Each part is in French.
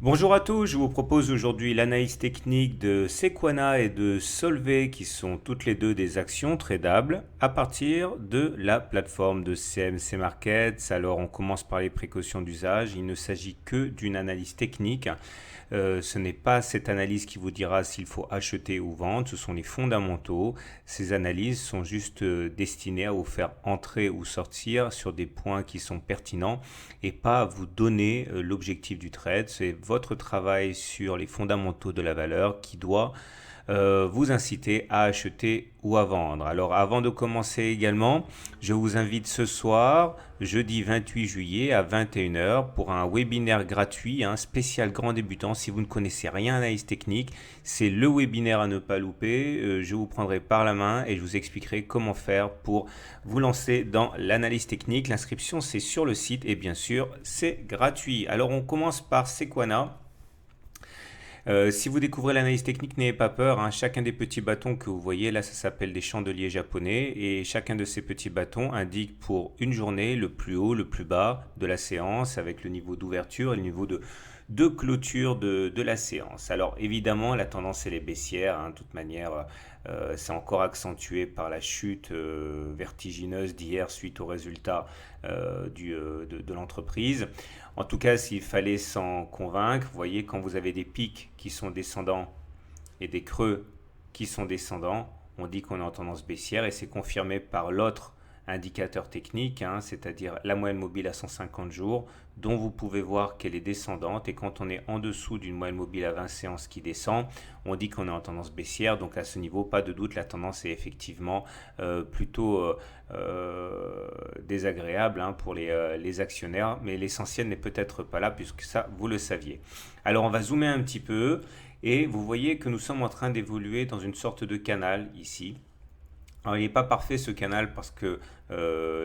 Bonjour à tous, je vous propose aujourd'hui l'analyse technique de Sequana et de Solvay qui sont toutes les deux des actions tradables à partir de la plateforme de CMC Markets. Alors on commence par les précautions d'usage, il ne s'agit que d'une analyse technique. Ce n'est pas cette analyse qui vous dira s'il faut acheter ou vendre, ce sont les fondamentaux. Ces analyses sont juste destinées à vous faire entrer ou sortir sur des points qui sont pertinents et pas à vous donner l'objectif du trade. C'est votre travail sur les fondamentaux de la valeur qui doit vous inciter à acheter ou à vendre. Alors avant de commencer également, je vous invite ce soir, jeudi 28 juillet à 21 heures pour un webinaire gratuit, un spécial grand débutant. Si vous ne connaissez rien à l'analyse technique, c'est le webinaire à ne pas louper. Je vous prendrai par la main et je vous expliquerai comment faire pour vous lancer dans l'analyse technique. L'inscription c'est sur le site et bien sûr c'est gratuit. Alors on commence par Sequana. Si vous découvrez l'analyse technique, n'ayez pas peur, hein. Chacun des petits bâtons que vous voyez là, ça s'appelle des chandeliers japonais et chacun de ces petits bâtons indique pour une journée le plus haut, le plus bas de la séance avec le niveau d'ouverture et le niveau de clôture de la séance. Alors évidemment, la tendance elle est baissière, hein. De toute manière, c'est encore accentué par la chute vertigineuse d'hier suite aux résultats de l'entreprise. En tout cas, s'il fallait s'en convaincre, vous voyez, quand vous avez des pics qui sont descendants et des creux qui sont descendants, on dit qu'on est en tendance baissière et c'est confirmé par l'autre indicateur technique, hein, c'est-à-dire la moyenne mobile à 150 jours, dont vous pouvez voir qu'elle est descendante. Et quand on est en dessous d'une moyenne mobile à 20 séances qui descend, on dit qu'on est en tendance baissière. Donc à ce niveau, pas de doute, la tendance est effectivement plutôt désagréable, hein, pour les actionnaires. Mais l'essentiel n'est peut-être pas là, puisque ça, vous le saviez. Alors on va zoomer un petit peu et vous voyez que nous sommes en train d'évoluer dans une sorte de canal ici. Alors, il n'est pas parfait ce canal parce que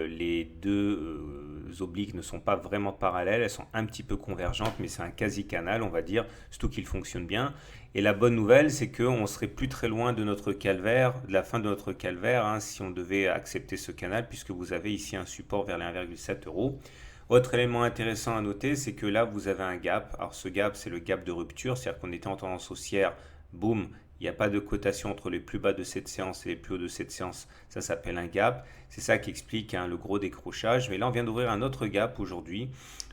les deux obliques ne sont pas vraiment parallèles, elles sont un petit peu convergentes, mais c'est un quasi-canal, on va dire, surtout qu'il fonctionne bien. Et la bonne nouvelle, c'est qu'on serait plus très loin de notre calvaire, de la fin de notre calvaire, hein, si on devait accepter ce canal, puisque vous avez ici un support vers les 1,7 euros. Autre élément intéressant à noter, c'est que là, vous avez un gap. Alors, ce gap, c'est le gap de rupture, c'est-à-dire qu'on était en tendance haussière, boum, il n'y a pas de cotation entre les plus bas de cette séance et les plus hauts de cette séance. Ça s'appelle un gap. C'est ça qui explique, hein, le gros décrochage. Mais là, on vient d'ouvrir un autre gap aujourd'hui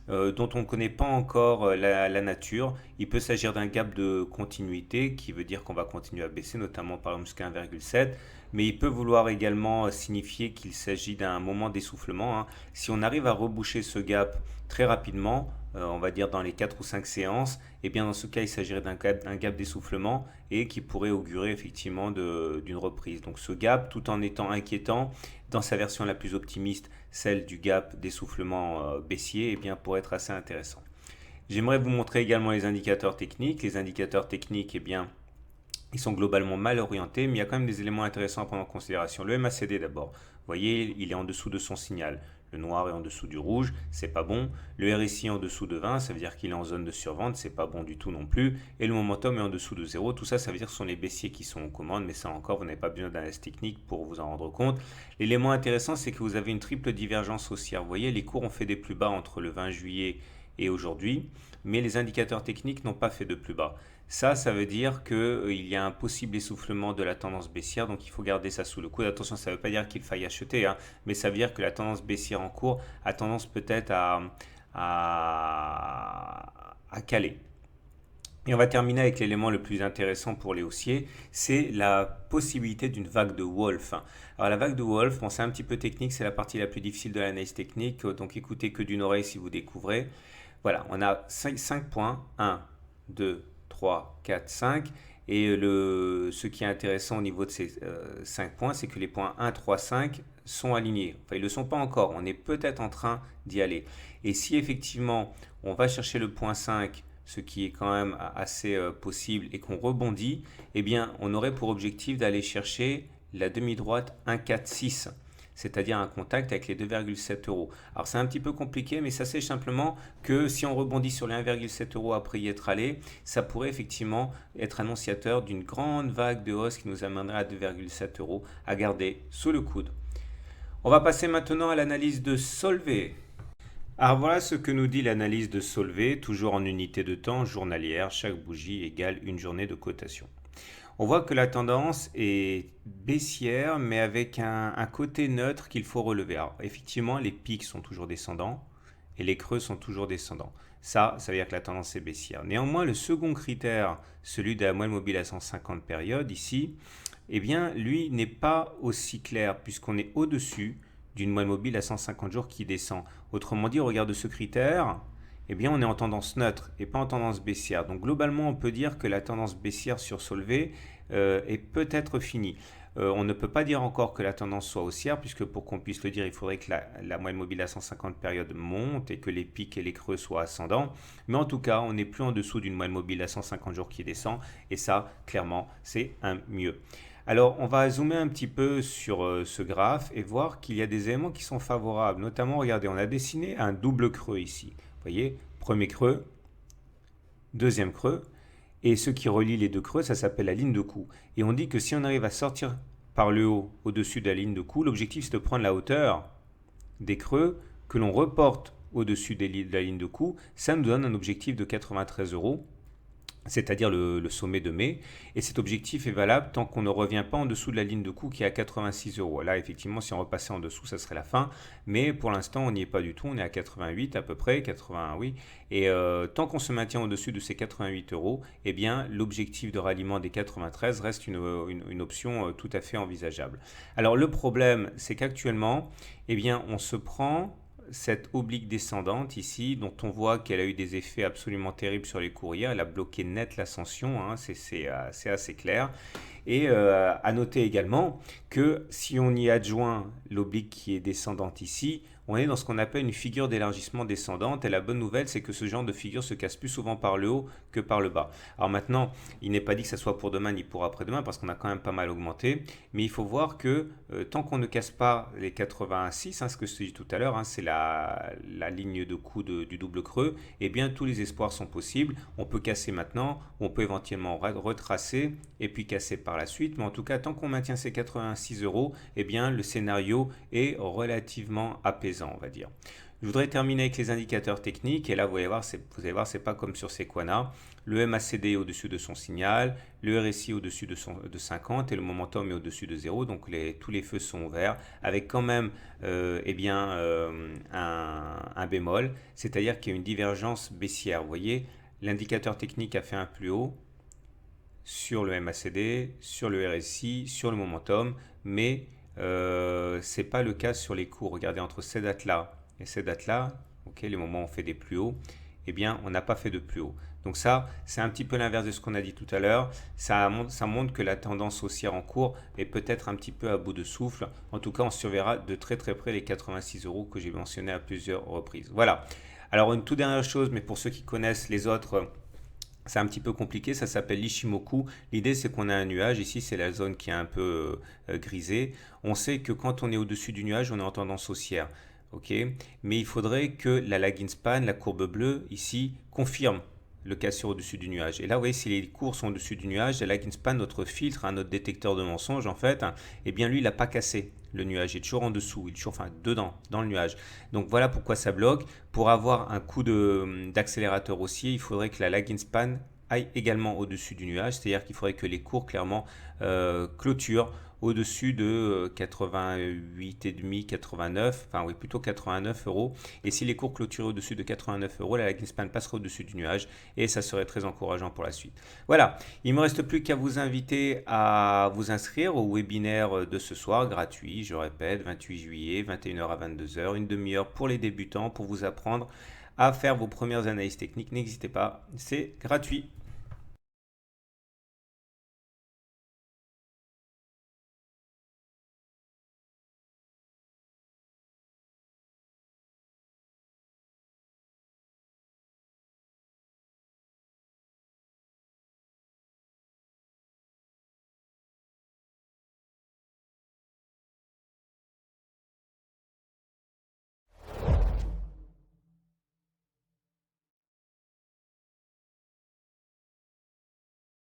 dont on ne connaît pas encore la nature. Il peut s'agir d'un gap de continuité qui veut dire qu'on va continuer à baisser, notamment par exemple jusqu'à 1,7. Mais il peut vouloir également signifier qu'il s'agit d'un moment d'essoufflement, hein. Si on arrive à reboucher ce gap très rapidement, on va dire dans les 4 ou 5 séances, et bien dans ce cas il s'agirait d'un gap d'essoufflement et qui pourrait augurer effectivement d'une reprise. Donc ce gap, tout en étant inquiétant, dans sa version la plus optimiste, celle du gap d'essoufflement baissier, et bien pourrait être assez intéressant. J'aimerais vous montrer également les indicateurs techniques. Les indicateurs techniques, eh bien, ils sont globalement mal orientés, mais il y a quand même des éléments intéressants à prendre en considération. Le MACD d'abord, vous voyez, il est en dessous de son signal. Le noir est en dessous du rouge, c'est pas bon. Le RSI est en dessous de 20, ça veut dire qu'il est en zone de survente, c'est pas bon du tout non plus. Et le momentum est en dessous de 0, tout ça, ça veut dire que ce sont les baissiers qui sont aux commandes, mais ça encore, vous n'avez pas besoin d'analyse technique pour vous en rendre compte. L'élément intéressant, c'est que vous avez une triple divergence haussière. Vous voyez, les cours ont fait des plus bas entre le 20 juillet et aujourd'hui, mais les indicateurs techniques n'ont pas fait de plus bas. Ça veut dire qu'il y a un possible essoufflement de la tendance baissière, donc il faut garder ça sous le coude. Attention, ça ne veut pas dire qu'il faille acheter, hein, mais ça veut dire que la tendance baissière en cours a tendance peut-être à caler. Et on va terminer avec l'élément le plus intéressant pour les haussiers, c'est la possibilité d'une vague de Wolf. Alors la vague de Wolf, bon, c'est un petit peu technique, c'est la partie la plus difficile de l'analyse technique, donc écoutez que d'une oreille si vous découvrez. Voilà, on a 5 points, 1, 2, 3, 4, 5. Et ce qui est intéressant au niveau de ces 5 points, c'est que les points 1, 3, 5 sont alignés. Enfin, ils ne le sont pas encore, on est peut-être en train d'y aller. Et si effectivement on va chercher le point 5, ce qui est quand même assez possible, et qu'on rebondit, eh bien on aurait pour objectif d'aller chercher la demi-droite 1, 4, 6. C'est-à-dire un contact avec les 2,7 euros. Alors c'est un petit peu compliqué, mais ça c'est simplement que si on rebondit sur les 1,7 euros après y être allé, ça pourrait effectivement être annonciateur d'une grande vague de hausse qui nous amènerait à 2,7 euros à garder sous le coude. On va passer maintenant à l'analyse de Solvay. Alors voilà ce que nous dit l'analyse de Solvay, toujours en unité de temps journalière, chaque bougie égale une journée de cotation. On voit que la tendance est baissière, mais avec un côté neutre qu'il faut relever. Alors, effectivement, les pics sont toujours descendants et les creux sont toujours descendants. Ça veut dire que la tendance est baissière. Néanmoins, le second critère, celui de la moyenne mobile à 150 périodes, ici, eh bien, lui n'est pas aussi clair puisqu'on est au-dessus d'une moyenne mobile à 150 jours qui descend. Autrement dit, au regard de ce critère, eh bien, on est en tendance neutre et pas en tendance baissière. Donc, globalement, on peut dire que la tendance baissière sur Solvay est peut-être finie. On ne peut pas dire encore que la tendance soit haussière, puisque pour qu'on puisse le dire, il faudrait que la moyenne mobile à 150 périodes monte et que les pics et les creux soient ascendants. Mais en tout cas, on n'est plus en dessous d'une moyenne mobile à 150 jours qui descend, et ça, clairement, c'est un mieux. Alors, on va zoomer un petit peu sur ce graphe et voir qu'il y a des éléments qui sont favorables. Notamment, regardez, on a dessiné un double creux ici. Vous voyez, premier creux, deuxième creux. Et ce qui relie les deux creux, ça s'appelle la ligne de coup. Et on dit que si on arrive à sortir par le haut, au-dessus de la ligne de coup, l'objectif c'est de prendre la hauteur des creux que l'on reporte au-dessus de la ligne de coup. Ça nous donne un objectif de 93 euros, c'est-à-dire le sommet de mai. Et cet objectif est valable tant qu'on ne revient pas en dessous de la ligne de coup qui est à 86 euros. Là, effectivement, si on repassait en dessous, ça serait la fin. Mais pour l'instant, on n'y est pas du tout. On est à 88 à peu près, 80, oui. Et tant qu'on se maintient au-dessus de ces 88 euros, eh bien, l'objectif de ralliement des 93 reste une option tout à fait envisageable. Alors, le problème, c'est qu'actuellement, eh bien, on se prend cette oblique descendante ici, dont on voit qu'elle a eu des effets absolument terribles sur les cours hier, elle a bloqué net l'ascension, hein, c'est assez clair. Et à noter également que si on y adjoint l'oblique qui est descendante ici, on est dans ce qu'on appelle une figure d'élargissement descendante. Et la bonne nouvelle, c'est que ce genre de figure se casse plus souvent par le haut que par le bas. Alors maintenant, il n'est pas dit que ça soit pour demain ni pour après-demain, parce qu'on a quand même pas mal augmenté. Mais il faut voir que tant qu'on ne casse pas les 86, hein, ce que je te dis tout à l'heure, hein, c'est la ligne de coup du double creux, eh bien tous les espoirs sont possibles. On peut casser maintenant, on peut éventuellement retracer et puis casser par la suite. Mais en tout cas, tant qu'on maintient ces 86 euros, eh bien le scénario est relativement apaisant, on va dire. Je voudrais terminer avec les indicateurs techniques. Et là, vous allez voir, c'est pas comme sur Sequana. Le MACD est au-dessus de son signal, le RSI au-dessus de 50 et le momentum est au-dessus de 0. Donc tous les feux sont ouverts avec quand même un bémol, c'est-à-dire qu'il y a une divergence baissière. Vous voyez, l'indicateur technique a fait un plus haut sur le MACD, sur le RSI, sur le momentum, mais ce n'est pas le cas sur les cours. Regardez, entre ces dates-là et ces dates-là, okay, les moments où on fait des plus hauts, eh bien, on n'a pas fait de plus haut. Donc ça, c'est un petit peu l'inverse de ce qu'on a dit tout à l'heure. Ça montre que la tendance haussière en cours est peut-être un petit peu à bout de souffle. En tout cas, on surveillera de très très près les 86 euros que j'ai mentionné à plusieurs reprises. Voilà. Alors, une toute dernière chose, mais pour ceux qui connaissent les autres, c'est un petit peu compliqué, ça s'appelle l'Ishimoku. L'idée, c'est qu'on a un nuage. Ici, c'est la zone qui est un peu grisée. On sait que quand on est au-dessus du nuage, on est en tendance haussière. Okay, mais il faudrait que la lagging span, la courbe bleue, ici, confirme le cassure au-dessus du nuage. Et là, vous voyez, si les cours sont au-dessus du nuage, la lagging span, notre filtre, notre détecteur de mensonges, en fait, eh bien, lui, il n'a pas cassé le nuage. Il est toujours en dessous, il est toujours dedans, dans le nuage. Donc, voilà pourquoi ça bloque. Pour avoir un coup d'accélérateur haussier, il faudrait que la lagging span aille également au-dessus du nuage, c'est-à-dire qu'il faudrait que les cours, clairement, clôturent au-dessus de 88,5, 89, enfin oui, plutôt 89 euros. Et si les cours clôturaient au-dessus de 89 euros, la lagging span passerait au-dessus du nuage et ça serait très encourageant pour la suite. Voilà, il ne me reste plus qu'à vous inviter à vous inscrire au webinaire de ce soir, gratuit, je répète, 28 juillet, 21h à 22h, une demi-heure pour les débutants, pour vous apprendre à faire vos premières analyses techniques. N'hésitez pas, c'est gratuit.